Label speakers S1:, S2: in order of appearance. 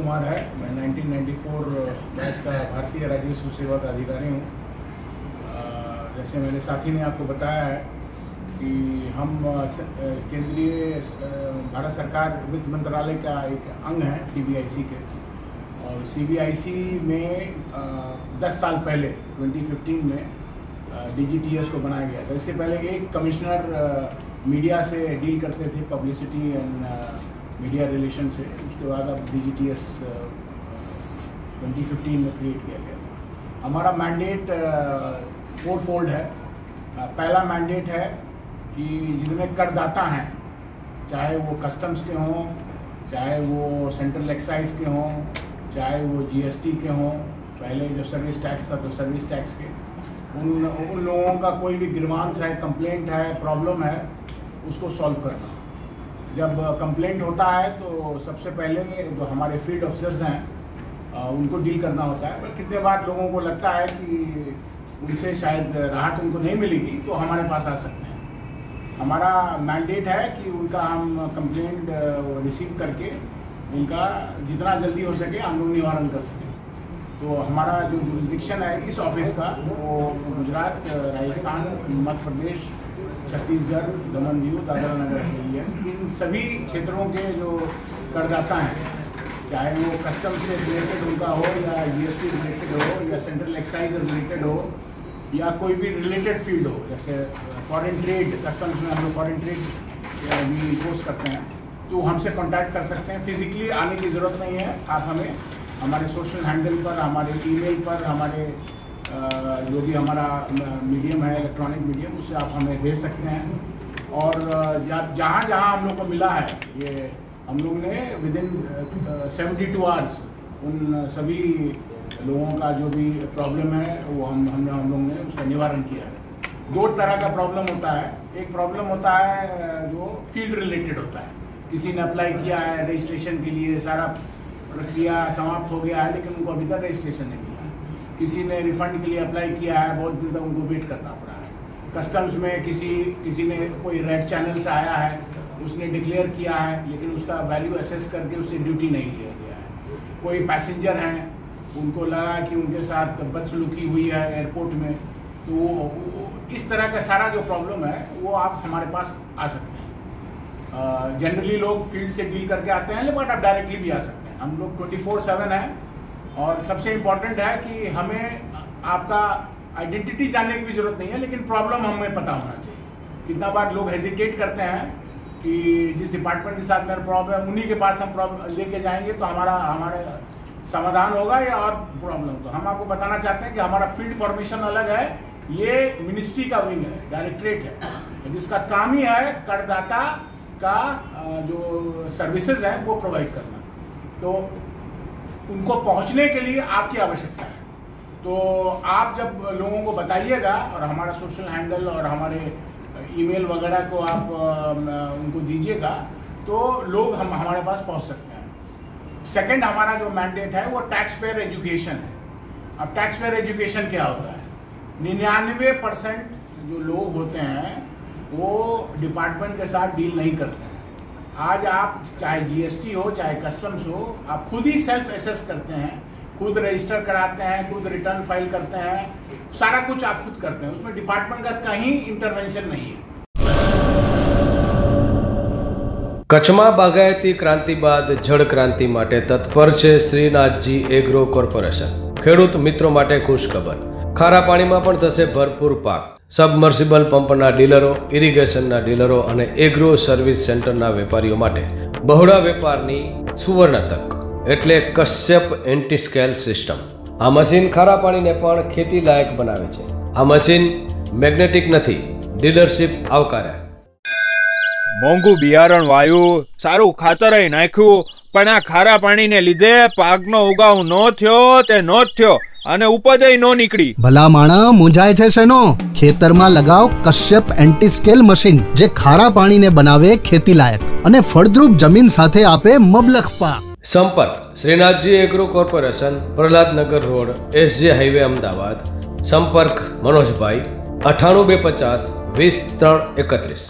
S1: कुमार है। मैं 1994 बैच का भारतीय राजस्व सेवा का अधिकारी हूँ। जैसे मेरे साथी ने आपको बताया है कि हम केंद्रीय भारत सरकार वित्त मंत्रालय का एक अंग है सीबीआईसी के, और सीबीआईसी में 10 साल पहले 2015 में डीजीटीएस को बनाया गया था। इसके पहले एक कमिश्नर मीडिया से डील करते थे, पब्लिसिटी एंड मीडिया रिलेशन से। उसके बाद अब डीजीटीएस 2015 में क्रिएट किया गया। हमारा मैंडेट 4 फोल्ड है। पहला मैंडेट है कि जितने करदाता हैं, चाहे वो कस्टम्स के हों, चाहे वो सेंट्रल एक्साइज के हों, चाहे वो जीएसटी के हों, पहले जब सर्विस टैक्स था तो सर्विस टैक्स के, उन लोगों का कोई भी ग्रीवांस है, कंप्लेंट है, प्रॉब्लम है, उसको सॉल्व करना। जब कंप्लेंट होता है तो सबसे पहले जो हमारे फील्ड ऑफिसर्स हैं उनको डील करना होता है। पर कितने बार लोगों को लगता है कि उनसे शायद राहत उनको नहीं मिलेगी, तो हमारे पास आ सकते हैं। हमारा मैंडेट है कि उनका हम कंप्लेंट रिसीव करके उनका जितना जल्दी हो सके आंदोलन निवारण कर सकें। तो हमारा जो जुरिस्डिक्शन है इस ऑफिस का, वो गुजरात, राजस्थान, मध्य प्रदेश, छत्तीसगढ़, दमन दीव, दादरा नगर हवेली है। इन सभी क्षेत्रों के जो करदाता हैं, चाहे वो कस्टम से रिलेटेड उनका हो, या जीएसटी रिलेटेड हो, या सेंट्रल एक्साइज रिलेटेड हो, या कोई भी रिलेटेड फील्ड हो, जैसे फॉरेन ट्रेड, कस्टम्स में हम लोग फॉरेन ट्रेड भी इम्पोज करते हैं, तो हमसे कांटेक्ट कर सकते हैं। फिजिकली आने की ज़रूरत नहीं है। आप हमें हमारे सोशल हैंडल पर, हमारे ईमेल पर, हमारे जो भी हमारा मीडियम है, इलेक्ट्रॉनिक मीडियम, उससे आप हमें भेज सकते हैं। और जहाँ जहाँ हम लोग को मिला है, ये हम लोग ने विदिन 72 आवर्स उन सभी लोगों का जो भी प्रॉब्लम है वो हम लोग ने उसका निवारण किया है। 2 तरह का प्रॉब्लम होता है। एक प्रॉब्लम होता है जो फील्ड रिलेटेड होता है। किसी ने अप्लाई किया है रजिस्ट्रेशन के लिए, सारा प्रक्रिया समाप्त हो गया है, लेकिन उनको अभी तक रजिस्ट्रेशन नहीं मिला। किसी ने रिफंड के लिए अप्लाई किया है, बहुत दिन तक उनको वेट करना पड़ा है। कस्टम्स में किसी ने कोई रेड चैनल से आया है, उसने डिक्लेयर किया है, लेकिन उसका वैल्यू असेस करके उससे ड्यूटी नहीं लिया गया है। कोई पैसेंजर हैं, उनको लगा कि उनके साथ बदसलूकी हुई है एयरपोर्ट में, तो इस तरह का सारा जो प्रॉब्लम है वो आप हमारे पास आ सकते हैं। जनरली लोग फील्ड से डील करके आते हैं, लेकिन आप डायरेक्टली भी आ सकते हैं। हम लोग 24/7 हैं। और सबसे इम्पॉर्टेंट है कि हमें आपका आइडेंटिटी जानने की भी जरूरत नहीं है, लेकिन प्रॉब्लम हमें पता होना चाहिए। कितना बार लोग हेजिटेट करते हैं कि जिस डिपार्टमेंट के साथ मेरा प्रॉब्लम है उन्हीं के पास हम प्रॉब्लम लेके जाएंगे तो हमारे समाधान होगा या और प्रॉब्लम। तो हम आपको बताना चाहते हैं कि हमारा फील्ड फॉर्मेशन अलग है। ये मिनिस्ट्री का विंग है, डायरेक्टरेट है, जिसका काम ही है करदाता का जो सर्विसेज है वो प्रोवाइड करना। तो उनको पहुंचने के लिए आपकी आवश्यकता है। तो आप जब लोगों को बताइएगा, और हमारा सोशल हैंडल और हमारे ईमेल वगैरह को आप उनको दीजिएगा, तो लोग हमारे पास पहुंच सकते हैं। सेकंड, हमारा जो मैंडेट है वो टैक्स पेयर एजुकेशन है। अब टैक्स पेयर एजुकेशन क्या होता है? 99% जो लोग होते हैं वो डिपार्टमेंट के साथ डील नहीं करते हैं। आज आप चाहे जीएसटी हो, चाहे कस्टम्स हो, आप खुद ही सेल्फ एसेस करते हैं, खुद रजिस्टर कराते हैं, खुद रिटर्न फाइल करते हैं, सारा कुछ आप खुद करते हैं। उसमें डिपार्टमेंट का कहीं इंटरवेंशन नहीं है।
S2: કચ્છમાં બાગાયતી ક્રાંતિ બાદ જળ ક્રાંતિ માટે તત્પર છે શ્રીનાથજી એગ્રો કોર્પોરેશન। ખેડૂત મિત્રો માટે ખુશખબર, ખારા પાણીમાં પણ થશે ભરપૂર પાક। સબમર્સિબલ પંપના ડીલરો, ઇરિગેશનના ડીલરો અને એગ્રો સર્વિસ સેન્ટરના વેપારીઓ માટે બહોળા વેપારની સુવર્ણ તક એટલે કશ્યપ એન્ટી સ્કેલ સિસ્ટમ। આ મશીન ખારા પાણીને પણ ખેતી લાયક બનાવે છે। આ મશીન મેગ્નેટિક નથી, ડીલરશીપ આવકાર્યા।
S3: મોંઘું બિયારણ વાયું, સારું ખાતરય નાખ્યું, પણ આ ખારા પાણીને લીધે પાકનો ઉગાવ નો થયો તે નો થયો અને ઉપજય નો નીકળી।
S4: ભલા માણા મૂંઝાય છે શેનો? ખેતરમાં લગાવ કશ્યપ એન્ટી સ્કેલ મશીન, જે ખારા પાણીને બનાવે ખેતી લાયક અને ફળદ્રુપ જમીન સાથે આપે મબલખ પાક।
S2: સંપર્ક Shrinathji agro corporation, Prahlad Nagar road, SG highway, Ahmedabad. સંપર્ક મનોજભાઈ 98 250 20 331।